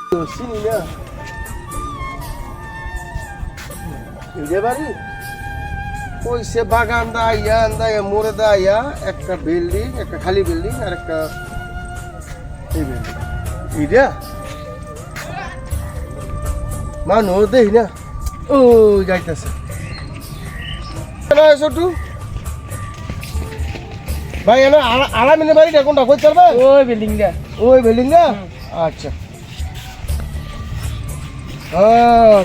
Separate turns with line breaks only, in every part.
চিনি না যে বাড়ি ওই সে বাগান দাইয়া মোড়ে দাইয়া একটা বিল্ডিং, একটা খালি বিল্ডিং আর একটা এই বিল্ডিং এইটা মানুষ দেখি না ও যাইতেছে ছোটু ভাই এনে আলামিনের বাড়িটা কোনটা কই চলবে?
ওই বিল্ডিংটা।
ওই বিল্ডিংটা আচ্ছা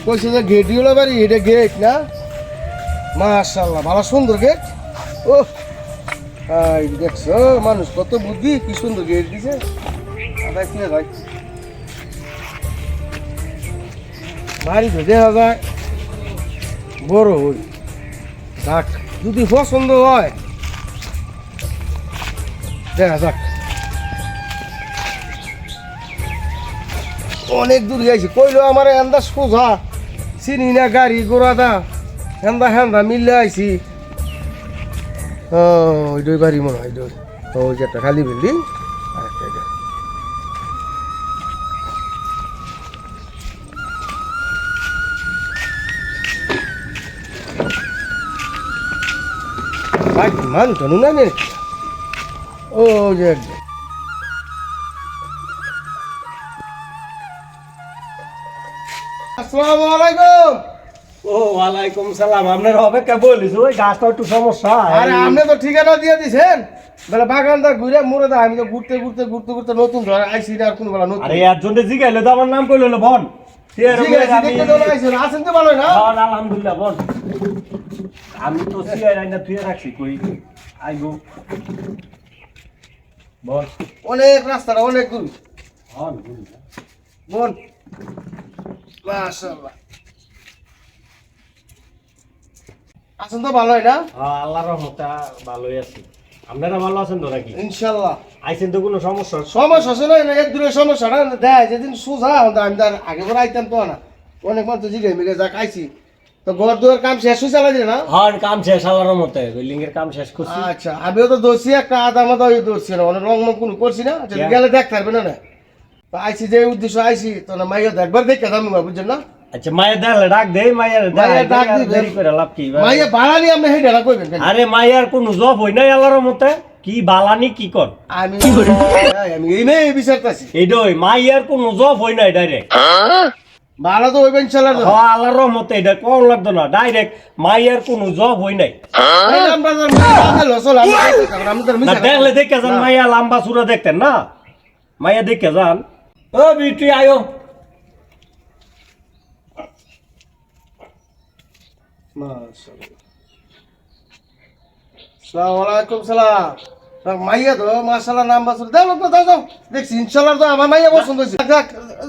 কইছে যে গেটগুলো বাড়ি এটা গেট না মাশাআল্লাহ ভালো সুন্দর গেট ও দেখছো মানুষ কত বুদ্ধি কি সুন্দর গেট দিছে ভাই বাড়ি তো দেখা যায় বড় হই যাক যদি পছন্দ হয় দেখা যাক অনেক দূর যাইছি কইলো আমার এন্দা সোজা চিনি না গাড়ি ঘোড়া দা হেন্দা মিললে আইছি ওইটাই বাড়ি মনে হয় ওই যে একটা খালি বিল্ডিং আর একটা এটা মানুষ টানু না ও যে একদম আসসালামু আলাইকুম।
ও ওয়ালাইকুম সালাম। আপনার অপেক্ষা বলিস ওই গাছটা একটু সমস্যা।
আরে আপনি তো ঠিকানা দিয়ে দিছেন বলে বাগানটা ঘুরে মুড়ে দা আমি তো ঘুরতে নতুন ঘর আইছি আর কোন বলা নতুন।
আরে একজন জিগাইলে তো আমার নাম কইলো বন।
আছেন তো ভালো না?
আলহামদুলিল্লাহ বন। আমি তো সিআই রাইনা তুই রাখছি কই আইগো বল।
অনেক রাস্তাটা অনেক দূর
বল
বল মাশাআল্লাহ আছেন তো ভালোই না?
আল্লাহর রহমতে ভালোই আছি। আপনারা ভালো আছেন তো নাকি?
ইনশাআল্লাহ।
আইছেন তো কোনো সমস্যা
আছে না এক দূরের সমস্যাটা দেয় যেদিন সোজা আমি তার আগে পরে আইতাম তো না অনেক মানুষ জিগাই মিগে যাক আইছি তো ঘর দুয়ার কাম শেষ হয়ে চালাই না?
হ্যাঁ কাম শেষ আল্লাহর রহমতে বিল্ডিং এর কাম শেষ করছি।
আচ্ছা আমিও তো দোষী একটা আধা মাথা দোষী না অনেক রং কোনো করছি না গেলে দেখতে পারবে না তো আইছি যে উদ্দেশ্য আইছি তো না মাইয়া একবার দেখে দাম বুঝছেন না?
আচ্ছা মায়ের দেখলে ডাক দেই মায়ের ডাক দেরি করে লাভ কি
মাইয়া বাড়ানি আপনি হেডা কইবেন
আরে মায়ের কোন জব হই নাই আল্লাহর রহমতে কি বালানি কি কর
আমি এই মেয়ে বিচারতাছি
এইডই মায়ের কোন জব হই নাই ডাইরেক্ট
ভালো তো হইবেন ইনশাআল্লাহ।
হ্যাঁ আল্লাহর রহমতে এটা কোন লাগতো না ডাইরেক্ট মায়ের কোন জব হই নাই দেখলে দেখে যান মাইয়া লম্বা সুরা দেখতেন না মাইয়া দেখে যান ও বিটি আয়ো
মাইয়া তো মাশাআল্লাহ নাম বাসুর দাও লোক দাও দেখছি ইনশাআল্লাহ তো আমার মাইয়া পছন্দ হইছে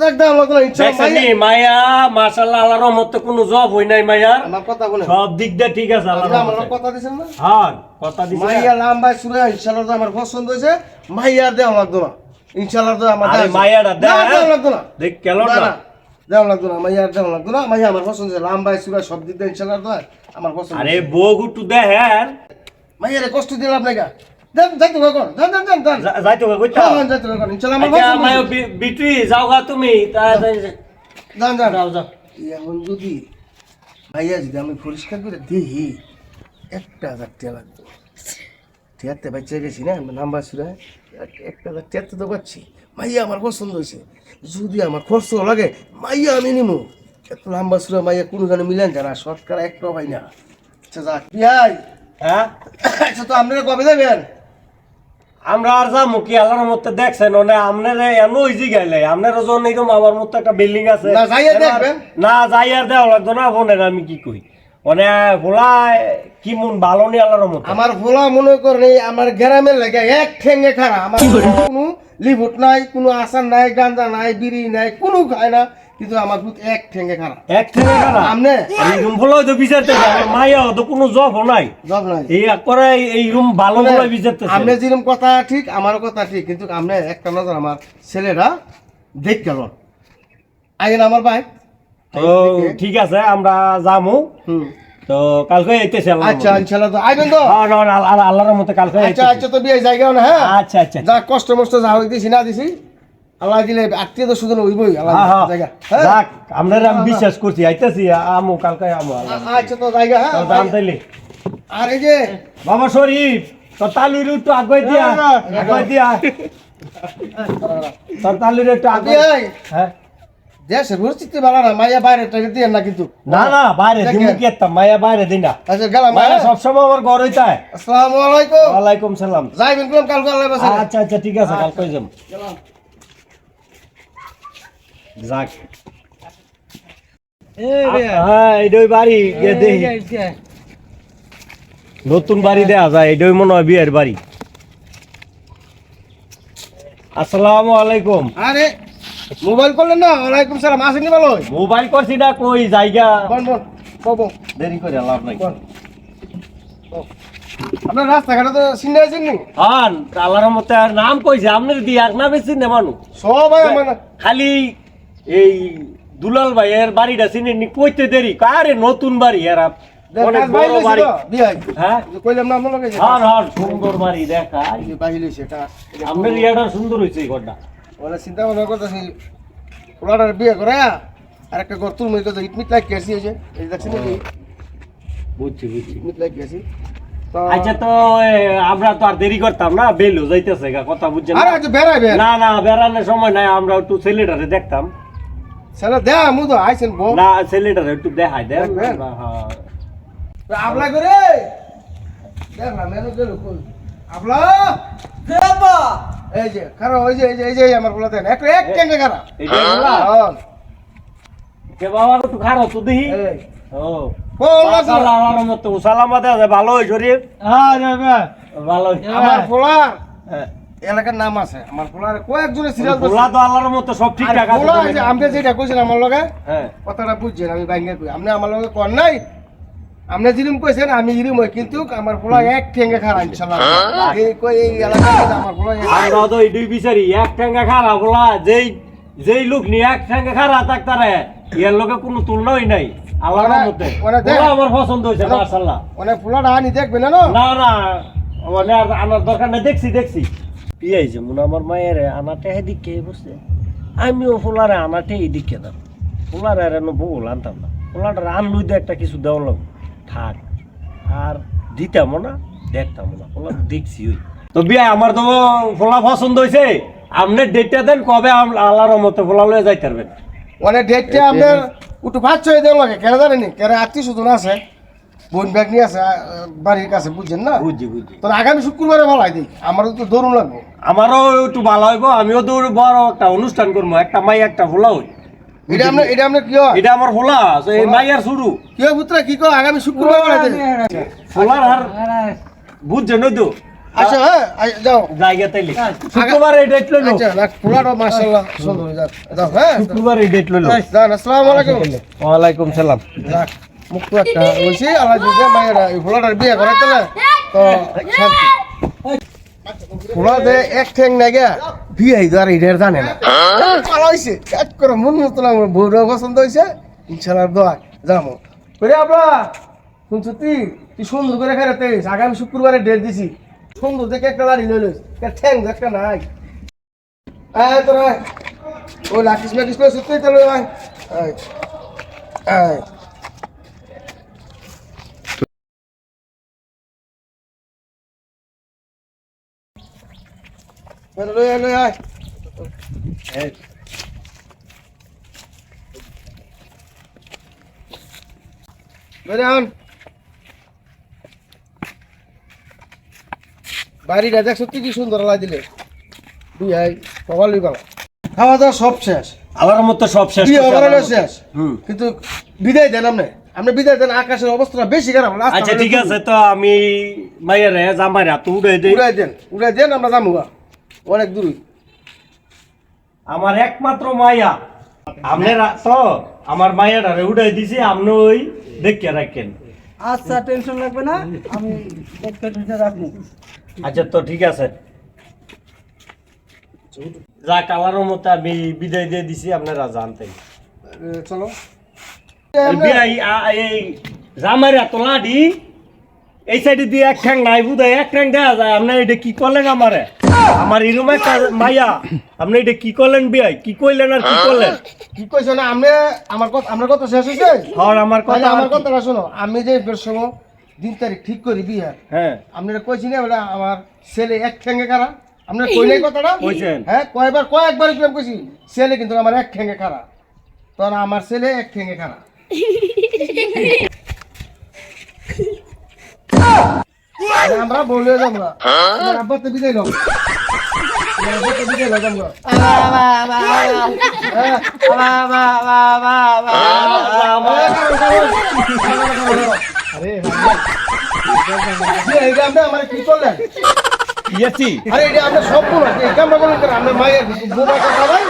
দেখ দাও লোক
ইনশাআল্লাহ মাইয়া মাশাআল্লাহ আল্লাহর রহমতে কোনো জব হই নাই মাইয়ার
আমার কথা বলে
সব দিক দিয়ে ঠিক আছে আল্লাহর
আমার
রহমতে
কথা দিছেন না?
হ্যাঁ কথা দিছি
মাইয়া লম্বা সুরে ইনশাআল্লাহ তো আমার পছন্দ হইছে মাইয়া দেও লাগতো না ইনশাআল্লাহ তো আমার
আরে মাইয়াটা
দেও লাগতো না
দেখ কেন না
দেও লাগতো না মাইয়া দেও লাগতো না মাইয়া আমার পছন্দ হইছে লম্বা সুরে সব দিক দিয়ে ইনশাআল্লাহ তো আমার পছন্দ।
আরে বগুটু দেখেন
মাইয়ারে কষ্ট দিলাম আপনাকে দেন যাইতো কর দেন
যাইতো কইতা
হ্যাঁ যাইতো কর ইনশাআল্লাহ আমার
আচ্ছা
পছন্দ
মায়ো বিটি যাওগা তুমি
যান
যাও যাও
এখন যদি ভাইয়া যদি আমি পরিষ্কার করে দিই 1,000 টাকা লাগবে টিয়াতে বাচ্চা গেছি না নাম্বার শুনে 1,000 টাকা তো পাচ্ছি মাইয়া আমার পছন্দ হয়েছে যদি আমার খরচ লাগে মাইয়া আমি নিমু এত নাম্বার শুনে মাইয়া কোনো জানে মিলেন জানা শতকরা একটা পাই না। আচ্ছা যাক ভাই
হ্যাঁ
আচ্ছা তো আপনারা কবে যাবেন?
আমরা আর যাবো কি আল্লাহর মধ্যে দেখছেন ওনে আপনারা এমন ইজি গেলে আপনার ওজন এরকম আমার মতো একটা বিল্ডিং আছে
না যাইয়া দেখবেন
না যাই আর দেওয়া লাগতো না বোনের আমি কি কই মানে ভোলা কি মন ভালো নি আল্লাহর মতো
আমার ভোলা মনে করেন আমার গ্রামের লাগে এক ঠেঙ্গে খারা আমার কোনো লিভুট নাই কোনো আচার নাই গাঁজা নাই বিড়ি নাই কোনো খায় না কিন্তু আমার ভূত এক ঠেঙ্গে খারা
এক ঠেঙ্গে খারা
আমনে
এই রুম বলো তো বিচারতে আমার মাইয়া তো কোনো জব নাই
জব নাই
এই করে এই রুম ভালো বলে বিচারতে
আমনে যেরকম কথা ঠিক আমারও কথা ঠিক কিন্তু আমনে একটা নজর আমার ছেলেরা দেখ গেল আইন আমার ভাই
তো ঠিক আছে আমরা যামু তো কালকে আইতেছি
আচ্ছা ইনশাআল্লাহ তো আইবেন তো
আল্লাহর মতে কালকে
আচ্ছা আচ্ছা তো বিয়ে জায়গা না হ্যাঁ
আচ্ছা আচ্ছা
যা কষ্ট মষ্ট যা হই দিছি না দিছি আল্লাহ দিলে আত্মীয় তো শুধু হইবই আল্লাহ
হ্যাঁ, হ্যাঁ।
জায়গা হ্যাঁ
যাক আপনারা আমি বিশ্বাস করছি আইতাছি আমু কালকে আমু
আচ্ছা তো জায়গা হ্যাঁ
দাম তাইলে
আর এই যে
বাবা শরীফ তোর তালুর একটু আগুয়াই দিয়া আগুয়াই দিয়া তোর তালুর একটু আগুয়াই
আবিয়াই
হ্যাঁ
দেশের পরিস্থিতি ভালো না মাইয়া বাইরে টাকা দিয়ে না কিন্তু
না না বাইরে দিমু কি একটা মায়া বাইরে দিন না
আচ্ছা গেলাম
মায়া সবসময় আমার ঘর হইতায়
আসসালামু আলাইকুম
ওয়ালাইকুম সালাম
যাইবেন কোন কাল আল্লাহ বাসা
আচ্ছা আচ্ছা ঠিক আছে কাল কই যাম
গেলাম
যাক হ্যাঁ এইটাই বাড়ি গিয়ে দেখি নতুন বাড়ি দেয়া যায় এটাই মনে হয় বিয়ের বাড়ি আসসালামু আলাইকুম
আরে মোবাইল করলেন না ওয়ালাইকুম সালাম আসেনি ভালো
মোবাইল করছি না কই জায়গা
বল বল কবো
দেরি করে লাভ নাই
বল আপনার রাস্তাঘাটে তো চিন্তা চিনি
হ্যাঁ আল্লাহর মতে আর নাম কইছে আপনার দি এক নামে চিনে মানুষ
সবাই আমার
খালি এই দুলাল ভাইয়ের বাড়িটা চিনে নি কইতে দেরি কারে নতুন বাড়ি এরা অনেক বড় বাড়ি হ্যাঁ
কইলাম না আপনার লগে
হ্যাঁ হ্যাঁ সুন্দর বাড়ি দেখা
বাহির হইছে এটা
আপনার ইয়াটা সুন্দর হয়েছে এই ঘরটা
ওরা চিন্তা ভাবনা করতেছি ওলাটার বিয়ে করে আর একটা ঘর তুলমই কথা ইটমিট লাগ গেছি এই যে এই দেখছেন এই
বুঝছি বুঝছি
ইটমিট লাগ গেছি তো
আচ্ছা তো আমরা তো আর দেরি করতাম না বেলু যাইতেছে গা কথা বুঝছেন
আরে আজ বেড়াইবে
না না বেড়ানোর সময় নাই আমরা একটু ছেলেটারে দেখতাম
সেটা দেয়া মু তো আইছেন বউ
না ছেলেটারে একটু দেখাই দেন
দেখবেন?
হ্যাঁ
আপলা করে দেখ না মেনু গেল কই আপলা
দেবা
এই যে খারাপ এই যে আমার বলা দেন এক টেঙ্গে খারাপ
এইটা বলা? কে বাবা একটু খারাপ তো দেখি ও
ও
আল্লাহর মতো সালামাতে আছে ভালো হই শরীফ ভালো
আমার পোলা
হ্যাঁ।
এলাকার নাম আছে আমার পোলার কয়েকজনের সিরিয়াল
পোলা তো আল্লাহর মতো সব ঠিকঠাক আছে
পোলা এই যে আপনি যেটা কইছেন আমার লগে
হ্যাঁ
কথাটা বুঝছেন আমি বাইঙ্গে কই আপনি আমার লগে কোন নাই আপনি যেরকম কইছেন আমি এরকম হই কিন্তু আমার পোলা এক ঠেঙ্গে খারাপ ইনশাআল্লাহ এই কই এই এলাকার মধ্যে আমার পোলা
আমরা তো এইটুই বিচারি এক ঠ্যাঙ্গা খারাপ বলা যেই লোক নিয়ে এক ঠ্যাঙ্গা খারাপ থাকতারে এর লোকে কোনো তুলনাই নাই আল্লাহর মতে আমার পছন্দ হয়েছে মাশাআল্লাহ
অনেক পোলাটা আনি দেখবেন না
না না মানে আর আনার দরকার নাই দেখছি কি আইছে মনে আমার মায়ের আনাতে এদিকে বসে আমিও ফুলারে আনাতে এদিকে দাম ফুলারে আর বউল আনতাম না ফুলাটা আনলুই দিয়ে একটা কিছু দেওয়া লাগবে থাক আর দিতামও না দেখতামও না ফুলা দেখছি ওই তো বিয়া আমার তো ফোলা পছন্দ হয়েছে আপনার ডেটটা দেন কবে আল্লাহর মতো ফোলা লয়ে যাইতে পারবেন
অনেক ডেটটা আপনার একটু ভাত ছয় দেওয়া লাগে কেন জানেনি কেন আত্মীয় স্বজন আছে বোন ব্যাগ নিয়ে আছে বাড়ির কাছে বুঝছেন না
বুঝছি
তো আগামী শুক্রবারে ভালো হয় দিই আমারও তো দৌড়ুন লাগবো
আমারও একটু ভালো হইব আমিও তো বড় একটা অনুষ্ঠান করবো একটা মাই একটা ফোলা হই
এটা আপনার কি হয়
এটা আমার ফোলা এই মাইয়ার শুরু
কি হয় পুত্রা কি কো আগামী শুক্রবার ভালো দিই
ফোলার আর বুঝছেন ওই তো
আচ্ছা হ্যাঁ যাও
জায়গা তাইলে শুক্রবার এই ডেট লইলো
আচ্ছা না পোলাটা মাশাআল্লাহ সুন্দর যাক যাও হ্যাঁ
শুক্রবার এই ডেট লইলো
যান আসসালামু আলাইকুম
ওয়ালাইকুম সালাম
যাক মুক্ত একটা হইছে আল্লাহ দিছে মায়েরা এই পোলাটার বিয়ে করাইতে না তো শান্তি পোলা দে এক ঠ্যাং না গিয়া বিয়ে আর এটার জানে না ভালো হইছে কাজ করে মন মতো না বউরা পছন্দ হইছে ইনশাআল্লাহ দোয়া যাবো করে আপলা শুনছো তুই সুন্দর করে খেলাতে আগামী শুক্রবারে ডেট দিছি সুন্দর দেখে একটা লাড়ি লই লইস ঠ্যাং একটা নাই আয় তোরা ও লাকিস মাকিস করে সুতই চলো আয় আয় আয় লই আয় লই আয় বেরে আন বাড়িটা দেখ সত্যি কি সুন্দর লাই দিলে বিয়াই সকালই গেল খাওয়া দাওয়া সব শেষ
আল্লাহর মতো সব শেষ
বিয়ে
করছে
ওভারঅল
আল্লাহর মতো।
শেষ
হুম।
কিন্তু বিদায় দেন আপনি বিদায় দেন আকাশের অবস্থাটা বেশি খারাপ
আচ্ছা ঠিক আছে তো আমি মাইয়ারে জামাইরা তো উড়াই দেই
উড়াই দেন আমরা যাবো অনেক দূর
আমার একমাত্র মাইয়া আপনারা তো আমার মাইয়াটারে উড়াই দিছি আপনি ওই দেখে রাখেন
আচ্ছা টেনশন লাগবে না আমি একটা দুইটা রাখবো
আচ্ছা তো ঠিক আছে যা কালার মতো আমি বিদায় দিয়ে দিছি আপনারা জানতেন
চলো
এই জামাইরা তো লাডি এই সাইডে দিয়ে এক ঠ্যাং নাই বুঝায় এক ঠ্যাং দেওয়া যায় আপনার এটা কি করলেন আমারে আমার এরকম একটা মাইয়া আপনি এটা কি করলেন বিয়াই কি কইলেন আর কি করলেন
কি কইছো না আমি আমার কথা শেষ হয়েছে
আর আমার কথা
আমার কথাটা শোনো আমি যে সময় দিন তারিখ ঠিক করি বিয়ে
হ্যাঁ
আপনারা কইছি না বলে আমার ছেলে এক ঠ্যাঙ্গে খারা আপনারা কইলেই কথাটা
কইছেন।
হ্যাঁ কয়েকবার কইছি ছেলে কিন্তু আমার এক ঠ্যাঙ্গে খারা তখন আমার ছেলে এক ঠ্যাঙ্গে খারা আমরা বলে আমরা আব্বাতে বিদায় দাও আব্বাতে বিদায় দাও আমরা এটা আমরা আমার কি করলেন
ইয়াছি
আরে এটা আমরা সব বলো এই কামটা করলেন কেন আমরা মায়ের বোমা কথা ভাই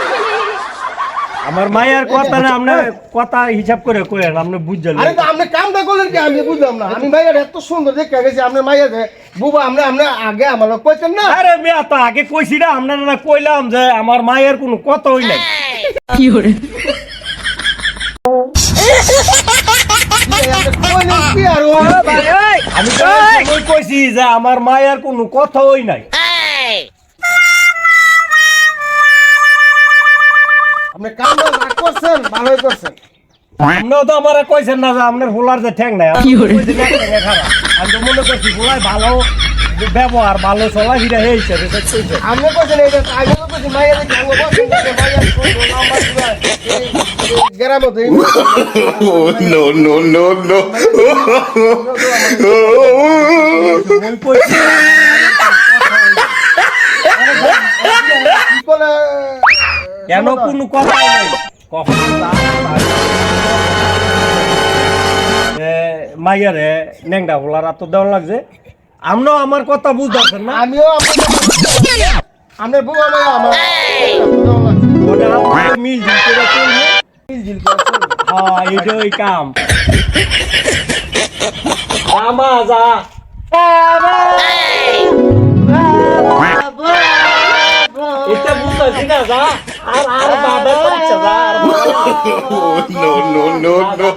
আমার মায়ের কথা না আপনি কথা হিসাব করে কইেন আপনি বুঝলেন
আরে তো আপনি কামটা করলেন কি আমি বুঝলাম না আমি মায়ের এত সুন্দর দেখে গেছি আপনি মায়ের বুবা আমরা আগে আমার কইতেন না
আরে মিয়া তো আগে কইছি না আপনারা কইলাম যে আমার মায়ের কোনো কথা হই নাই
কি আর
আমি তো ওই কইছি যে আমার মায়ের কোনো কথা হই নাই
আপনি কামটা না করছেন ভালোই করছেন
আপনিও তো আমার কইছেন না যে আপনার হোলার যে ঠ্যাং নাই আমি কইছি না ঠ্যাঙে খারাপ। আমি তো মনে করছি হোলাই ভালো ব্যবহার ভালো চলা হিরা এই হিসাবে তো কইছেন।
আপনি কইছেন এটা আগে তো কইছি মায়ের কাঙ্গ বসেন মায়ের সুন্দর number গ্রামতে
No, no, no, no.
ওই কইছি
কি বলে
কেন কোনো কথা নাই কখন মাইয়ারে নেংডা হোলার তো দেওয়া লাগছে আমরাও আমার কথা বুঝতেছেন না
আমিও আপনার বউ আমার
ওটা আমরা মিল ঝিল করে চলবো হ্যাঁ এইটা ওই কাম আমা যা এটা বুঝতেছি না যা আর বাবা বাচ্চা যা আর
No, no, no, no.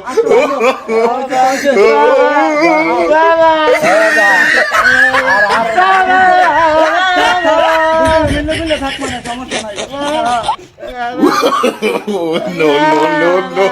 No, no, no, no.